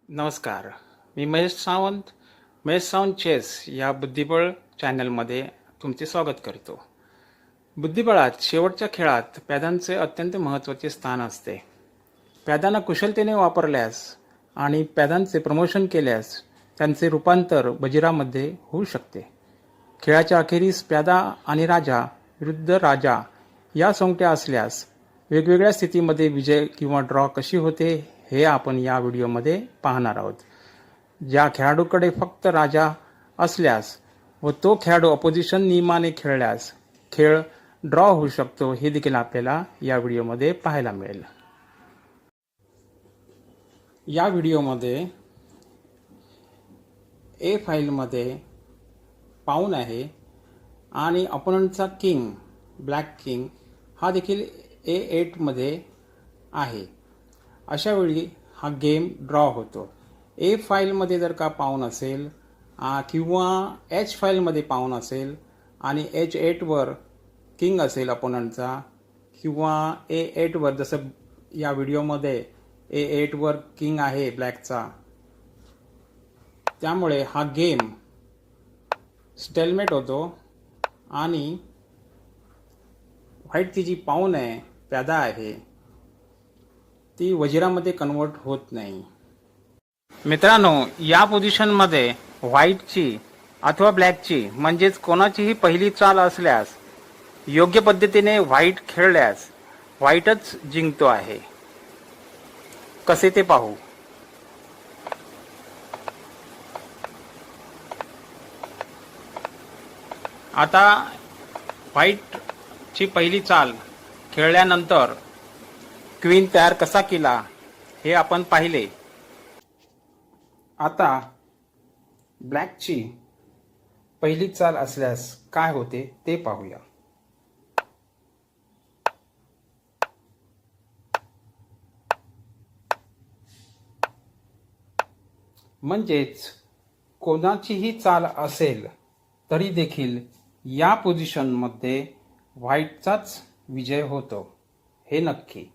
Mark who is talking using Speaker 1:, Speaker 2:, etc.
Speaker 1: नमस्कार. मी महेश सावंत. महेश सावंत चेस या बुद्धिबळ चॅनलमध्ये तुमचे स्वागत करतो. बुद्धिबळात शेवटच्या खेळात प्याद्यांचे अत्यंत महत्त्वाचे स्थान असते. प्याद्यांना कुशलतेने वापरल्यास आणि प्याद्यांचे प्रमोशन केल्यास त्यांचे रूपांतर वजिरामध्ये होऊ शकते. खेळाच्या अखेरीस प्यादा आणि राजा विरुद्ध राजा या सोंगट्या असल्यास वेगवेगळ्या स्थितीमध्ये विजय किंवा ड्रॉ कशी होते हे आपण या व्हिडिओमध्ये पाहणार आहोत. ज्या खेळाडूकडे फक्त राजा असल्यास व तो खेळाडू अपोजिशन नियमाने खेळल्यास खेळ ड्रॉ होऊ शकतो हे देखील आपल्याला या व्हिडिओमध्ये पाहायला मिळेल. या व्हिडिओमध्ये ए फाईलमध्ये पाऊन आहे आणि अपोनंटचा किंग ब्लॅक किंग हा देखील A8 आहे. अशा वेळी हा गेम ड्रॉ होतो. ए फाईलमध्ये जर का पाऊन असेल किंवा H फाईलमध्ये पाऊन असेल आणि H8वर किंग असेल अपोनंटचा किंवा A8वर जसं या व्हिडिओमध्ये A8वर किंग आहे ब्लॅकचा, त्यामुळे हा गेम स्टेलमेट होतो आणि व्हाईटची जी पाऊन आहे प्यादा आहे ती वजिरामध्ये कन्वर्ट होत नाही. मित्रांनो, या पोझिशनमध्ये व्हाईटची अथवा ब्लॅकची म्हणजेच कोणाचीही पहिली चाल असल्यास योग्य पद्धतीने व्हाईट खेळल्यास व्हाईटच जिंकतो आहे. कसे ते पाहू. आता व्हाईटची पहिली चाल खेळल्यानंतर क्वीन तयार कसा केला हे आपण पाहिले. आता ब्लॅकची पहिली चाल असल्यास काय होते ते पाहूया. म्हणजेच कोणाचीही चाल असेल तरी देखील या पोझिशनमध्ये व्हाईटचाच विजय होतो हे नक्की.